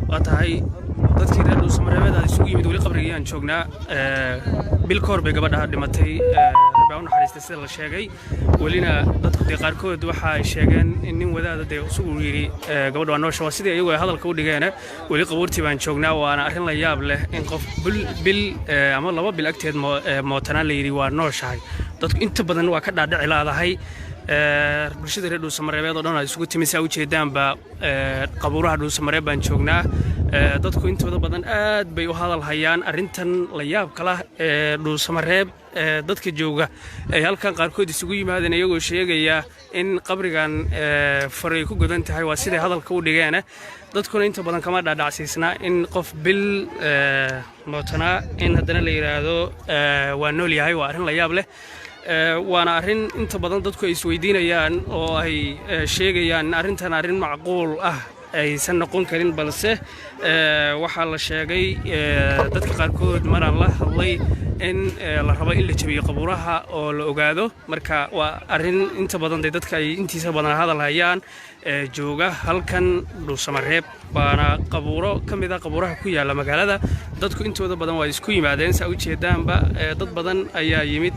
واتهاي dadkii reer Dhuusamareebada isugu yimid wali qabrigaan joognaa bil koor bay gabadha dhimatay rabaa u naxariistay sida la sheegay walina dadku qaarkood waxa ay sheegeen in nin wadaad ah isugu yiri gabadha waa noosha sidii ayagu ay hadalka u dhigeen wali qabuurtii baan joognaa waana arrin la yaab leh in qof bil ama laba bil agteed mootana la yiri waa nooshahay dadku inta badan waa ka dhaadhici laadahay bulshada reer Dhuusamareebada oo dhan ay isugu timisay u jeedaanba qabuuraha Dhuusamareeb baan joognaa dadku intooda badan aad bay u hadal hayaan arrintan la yaab kala Dhuusamareeb dadka jooga ay halkan qaarkood isugu yimaadeen iyagoo sheegaya in qabrigan faray ku godan tahay waa sidii hadalka u dhigeen dadkuna inta badan kama dhaadhacsiisna in qof bil mootana in hadana la yiraahdo waa nool yahay waa arrin la yaab leh waana arrin inta badan dadku ay isweydiinayaan oo ay sheegayaan arrintan arrin macquul ah aysan noqon karin balse waxa la sheegay dadka qaarkood maraan la hadlay in la rabo in la jabiyo qabuuraha oo la ogaado marka waa arrin inta badan dadka ay intiisa badan hadal hayaan jooga halkan Dhuusamareeb baana qabuuro kamid ah qabuuraha ku yaala magaalada dadku intooda badan waa isku yimaadeen saa u jeedaanba dad badan ayaa yimid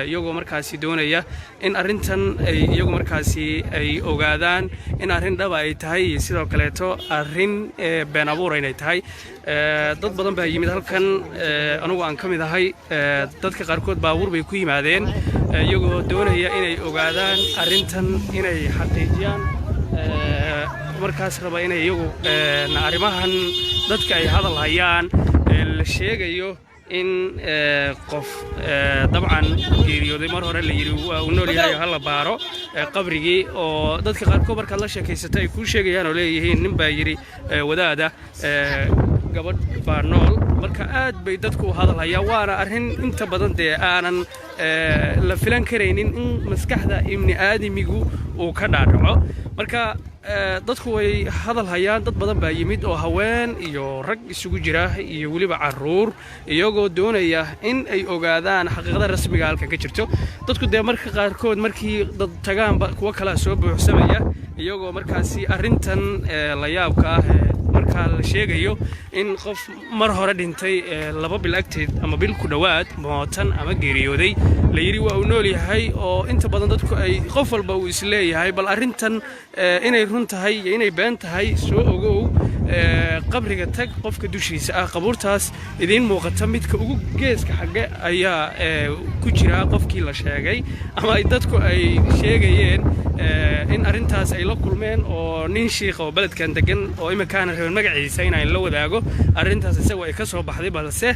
iyagoo markaasi doonaya in arrintan ay iyagu markaasi ay ogaadaan in arrin dhab ay tahay sidoo kale arrin been abuur ay tahay dad badan baa yimid halkan anigu aan kamid ahay dadka qaarkood baabuur bay ku yimaadeen iyagoo doonaya inay ogaadaan arrintan inay xaqiijiyaan markaas raba inay iyagu arrimahan dadka ay hadal hayaan la sheegayo in qof dabcan geeriyooday mar hore la yiri waa uu nool yahay hal baaro qabrigii oo dadka qaarkood marka la sheekaysatay ay ku sheegayaan oo leeyihiin nin baa yiri wadaada gabadh baa nool marka aad bay dadku hadal hayaan waana arrin inta badan aanan la filan kareynin in maskaxda ibni aadamigu uu ka dhaadhaco marka dadku way hadal hayaan dad badan baa yimid oo haween iyo rag isugu jira iyo waliba caruur iyagoo doonaya in ay ogaadaan xaqiiqada rasmiga ah halka ka jirto dadku marka qaarkood markii dad tagaanba kuwa kala soo buuxsamaya iyagoo markaasi arrintan la yaabka ah marka la sheegayo in qof mar hore dhintay laba bil agteed ama bil ku dhawaad mootan ama geeriyooday la yiri waa uu nool yahay oo inta badan dadku ay qof walba uu isleeyahay bal arrintan inay run tahay iyo inay been tahay soo ogow qabriga tag qofka dushiisa ah qabuurtaas idin muuqata midka ugu geeska xagga ayaa ku jira qofkii la sheegay ama dadku ay sheegayeen in arrintaas ay la kulmeen oo nin sheekh oo baladkan degan oo imikaana reer magaciisa inay la wadaago arrintaas isagu ay ka soo baxday balse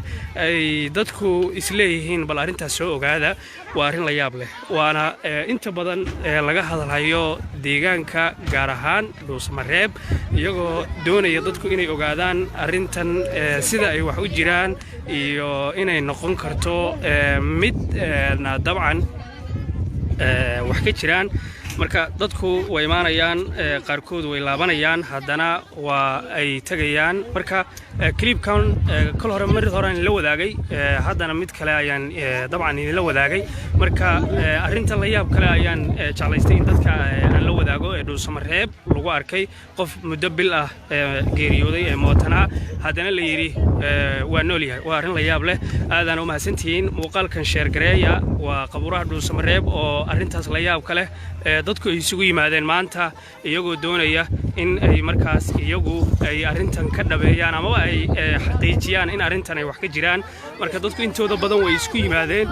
ay dadku isleeyihiin bal arrintaas soo ogaada waa arrin la yaab leh waana inta badan laga hadalhayo deegaanka gaar ahaan Dhuusamareeb iyagoo doonaya dadku inay ogaadaan arrintan sida ay wax u jiraan iyo inay noqon karto mid dabcan wax ka jiraan marka dadku way imaanayaan qaarkood way laabanayaan haddana waa ay tagayaan marka clipkan kal hore mar hore la wadaagay haddana mid kale ayaan dabcan la wadaagay marka arrinta la yaab kale ayaan jeclaystay in dadka aan la wadaago Dhuusamareeb lagu arkay qof muddo bil ah geeriyooday mootana haddana la yiri waa nool yahay waa arrin la yaab leh aadaan u mahadsantihiin muuqaalkan share gareeya waa qabuuraha Dhuusamareeb oo arrintaas la yaab kale dadku ay isugu yimaadeen maanta iyagoo doonaya in ay markaas iyagu ay arrintan ka dhabeeyaan ama ay xaqiijiyaan in arrintan ay wax ka jiraan marka dadku intooda badan way isku yimaadeen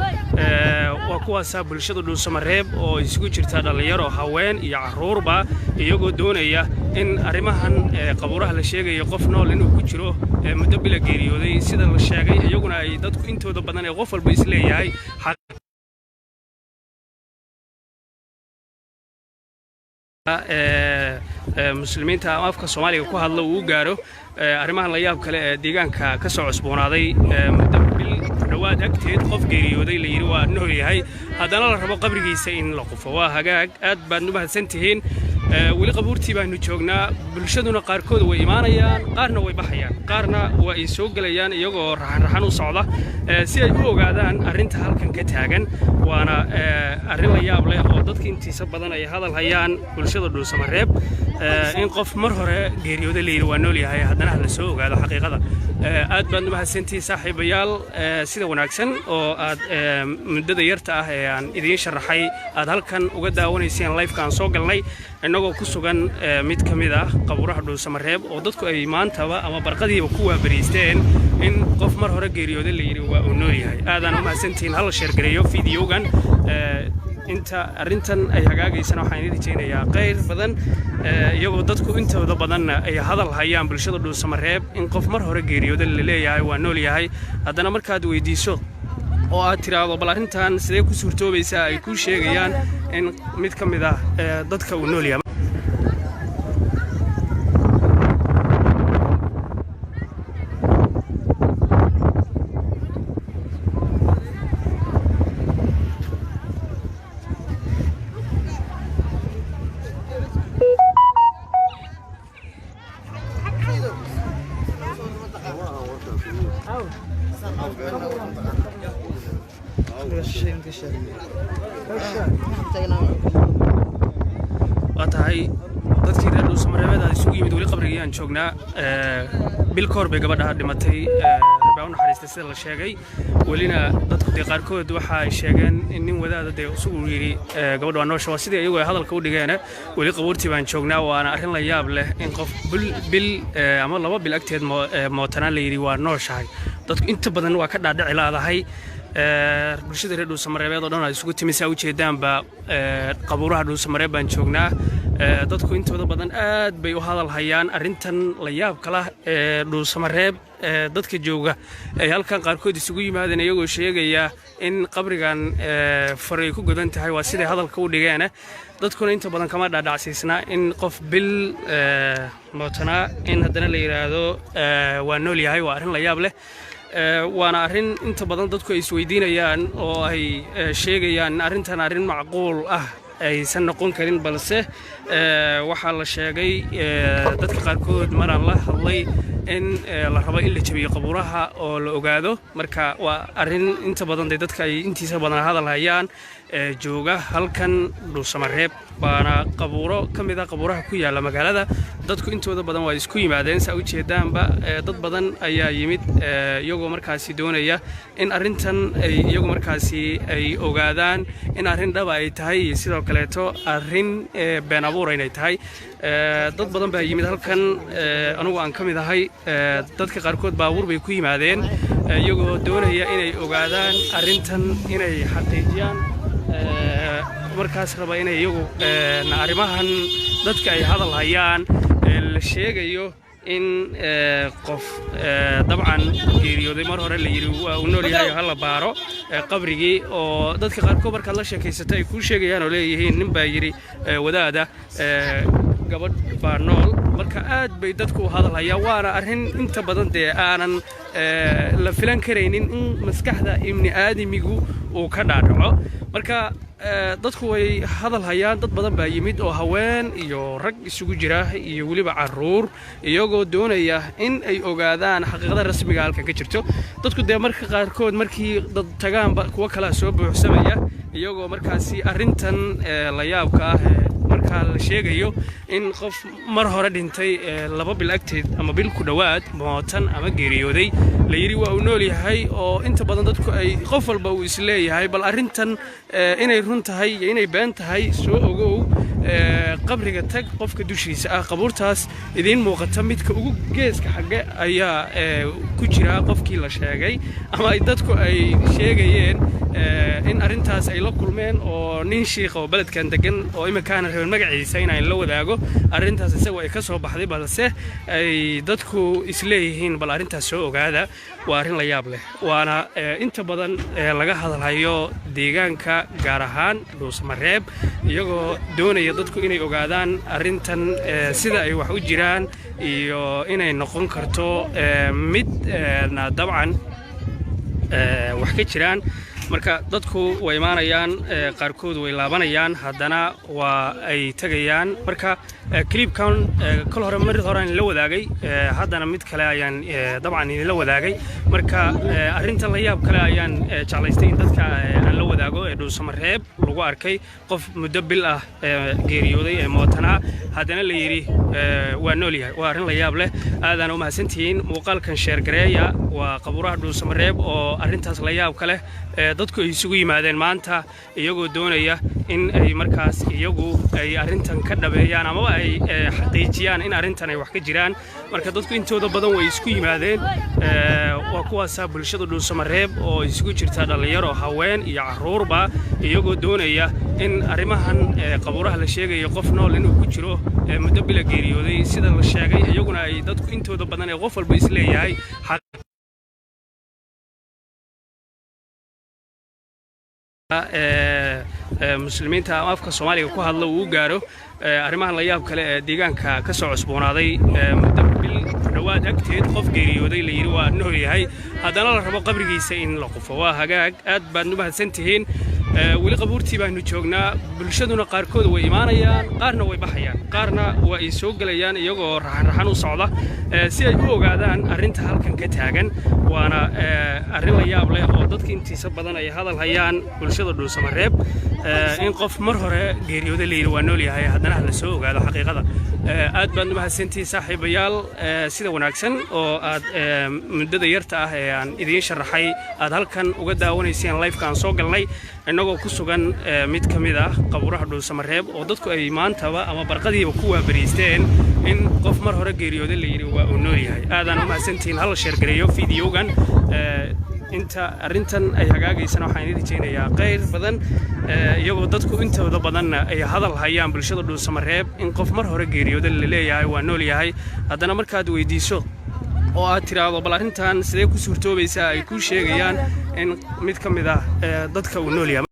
waa kuwaas bulshada Dhuusamareeb oo isugu jirta dhalinyaro haween iyo caruurba iyagoo doonaya in arrimahan qabuuraha la sheegayo qof nool inuu ku jiro muddo bil geeriyooday sida la sheegay iyaguna ay dadku intooda badan ee qof walba isleeyahay muslimiinta afka Soomaaliga ku hadla uu gaaro arrimahan la yaab kale ee deegaanka ka soo cusboonaaday muddo bil dhawaad agteed qof geeriyooday la yiri waa nool yahay haddana la rabo qabrigiisa in la qufo waa hagaag aad baad u mahadsantihiin weli qabuurtii baanu joognaa bulshaduna qaarkood way imaanayaan qaarna way baxayaan qaarna waa ay soo galayaan iyagoo raxan u socda si ay u ogaadaan arrinta halkan ka taagan waana arrin la yaab leh oo dadka intiisa badan ay hadal hayaan bulshada Dhuusamareeb in qof mar hore geeriyooday la yiri waa nool yahay haddana la soo ogaado xaqiiqada aad baan u mahadsantihiin saaxiibayaal sida wanaagsan oo aad muddada yarta ah ee aan idiin sharaxay aad halkan uga daawanayseen live-kan soo galnay inagoo ku sugan mid ka mid ah qabuuraha Dhuusamareeb oo dadku ay maantaba ama barqadiiba ku waabariisteen in qof mar hore geeriyooday la yiri waa uu nool yahay aadaan u mahadsantihiin hal share gareeyo fiidiyogan inta arrintan ay hagaagaysana waxaan idin rajaynayaa qayr badan iyagoo dadku intooda badan ay hadal hayaan bulshada Dhuusamareeb in qof mar hore geeriyooday la leeyahay waa nool yahay haddana markaad weydiiso oo aad tiraado bal arrintan sidee ku suurtoobaysaa ay ku sheegayaan in mid ka mid ah dadka uu nool yahay واتهاي dadkii reer Dhuusamareeb ay isugu yimid wali qabriga aan joognaa bil koor bay gabadha dhimatay rabaa u naxariistay sida la sheegay walina dadku qaarkood waxa ay sheegeen in nin wadaad ah isugu yiri gabadha waa noosha sida iyagu ay hadalka u dhigeen wali qabuurtii baan joognaa waana arrin la yaab leh in qof bil ama laba bil agteed mootanaan la yiri waa nooshahay dadku inta badan waa ka dhaadhici laadahay bulshada reer Dhuusamareeb oo dhan ay isugu timisay u jeedaanba qabuuraha Dhuusamareeb baan joognaa dadku intooda badan aad bay u hadal hayaan arrintan la yaab kala Dhuusamareeb dadka jooga ay halkan qaarkood isugu yimaadeen iyagoo sheegaya in qabrigan faray ku godan tahay waa sida hadalka u dhigeen dadkuna inta badan kama dhaadhacsiisna in qof bil mootana in haddana la yiraahdo waa nool yahay waa arrin la yaab leh waana arrin inta badan dadku ay isweydiinayaan oo ay sheegayaan arrintan arrin macquul ah aysan noqon karin balse waxa la sheegay dadka qaarkood maraan la hadlay in la rabo in la jabiyo qabuuraha oo la ogaado marka waa arrin inta badan dadka ay intiisa badan hadal hayaan jooga halkan Dhuusamareeb baana qabuuro kamid ah qabuuraha ku yaala magaalada dadku intooda badan waa isku yimaadeen sa u jeedaanba dad badan ayaa yimid iyagoo markaasi doonaya in arrintan ay iyagu markaasi ay ogaadaan in arrin dhab ay tahay sidoo kale arrin been abuur inay tahay dad badan baa yimid halkan anigu aan kamid ahay dadka qaarkood baabuur bay ku yimaadeen iyagoo doonaya inay ogaadaan arrintan inay xaqiijiyaan markaas raba inay iyagu arrimahan dadka ay hadal hayaan la sheegayo in qof dabcan geeriyooday mar hore la yiri waa uu nool yahay hal baaro qabrigii oo dadka qaarkood marka la sheekaysatay ay ku sheegayaan oo leeyihiin nin baa yiri wadaada gabadh baa nool marka aad bay dadku u hadal hayaan waana arrin inta badan aanan la filan kareynin in maskaxda ibni aadamigu uu ka dhaadhaco marka dadku way hadal hayaan dad badan baa yimid oo haween iyo rag isugu jira iyo waliba caruur iyagoo doonaya in ay ogaadaan xaqiiqada rasmiga halka ka jirto dadku marka qaarkood markii dad tagaanba kuwa kala soo buuxsamaya iyagoo markaasi arrintan la yaabka ah marka la sheegayo in qof mar hore dhintay laba bil agteed ama bil ku dhawaad mootan ama geeriyooday la yiri waa uu nool yahay oo inta badan dadku ay qof walba uu isleeyahay bal arrintan inay run tahay iyo inay been tahay soo ogow qabriga tag qofka dushiisa ah qabuurtaas idin muuqata midka ugu geeska xagga ayaa ku jira qofkii la sheegay ama ay dadku ay sheegayeen in arrintaas ay la kulmeen oo nin sheekh oo baladkan degan oo imikaana reer magaciisa inaan la wadaago arrintaas isagoo ay ka soo baxday balse ay dadku isleeyihiin bal arrintaas soo ogaada waa arrin la yaab leh waana inta badan laga hadalhayo deegaanka gaar ahaan Dhuusamareeb iyagoo doonaya dadku inay ogaadaan arrintan sida ay wax u jiraan iyo inay noqon karto mid dabcan wax ka jiraan marka dadku way imaanayaan qaarkood way laabanayaan haddana waa ay tagayaan marka clipkan kal hore mar hore aan la wadaagay haddana mid kale ayaan dabcan la wadaagay marka arrinta la yaab kale ayaan jeclaystay in dadka aan la wadaago ee Dhuusamareeb lagu arkay qof muddo bil ah geeriyooday ee mootana haddana la yiri waa nool yahay waa arrin la yaab leh aadaan u mahadsantihiin muuqaalkan share gareeya waa qabuuraha Dhuusamareeb oo arrintaas la yaab kale dadku ay isugu yimaadeen maanta iyagoo doonaya in ay markaas iyagu ay arrintan ka dhabeeyaan ama ay xaqiijiyaan in arrintan ay wax ka jiraan marka dadku intooda badan way isku yimaadeen waa kuwaas bulshada Dhuusamareeb oo isugu jirta dhalinyaro haween iyo caruurba iyagoo doonaya in arrimahan qabuuraha la sheegayo qof nool inuu ku jiro muddo bil geeriyooday sida la sheegay iyaguna ay dadku intooda badan ee qof walba isleeyahay muslimiinta afka Soomaaliga ku hadla uu gaaro arrimahan la yaab kale ee deegaanka ka soo cusboonaaday muddo bil dhawaad agteed qof geeriyooday la yiri waa nool yahay haddana la rabo qabrigiisa in la qufo waa hagaag aad baad u mahadsantihiin weli qabuurtii baanu joognaa bulshaduna qaarkood way imaanayaan qaarna way baxayaan qaarna waa ay soo galayaan iyagoo raxan u socda si ay u ogaadaan arrinta halkan ka taagan waana arrin la yaab leh oo dadka intiisa badan ay hadal hayaan bulshada Dhuusamareeb in qof mar hore geeriyooday la yiri waa nool yahay haddana la soo ogaado xaqiiqada aad baad u mahadsantihiin saaxiibayaal sida wanaagsan oo aad muddada yarta ah ee aan idin sharaxay aad halkan uga daawanayseen live kan soo galnay inagoo ku sugan mid ka mid ah qabuuraha Dhuusamareeb oo dadku ay maantaba ama barqadiiba ku waabariisteen in qof mar hore geeriyooday la yiri waa nool yahay aadaan u mahadsantihiin hal share gareeyo fiidiyogan inta arrintan ay hagaagaysan waxaan idin rajaynayaa qayr badan iyagoo dadku intooda badan ay hadal hayaan bulshada Dhuusamareeb in qof mar hore geeriyooday la leeyahay waa nool yahay haddana markaad weydiiso oo aad tiraado bal arrintan sidee ku suurtoobaysaa ay ku sheegayaan in mid ka mid ah dadka uu nool yahay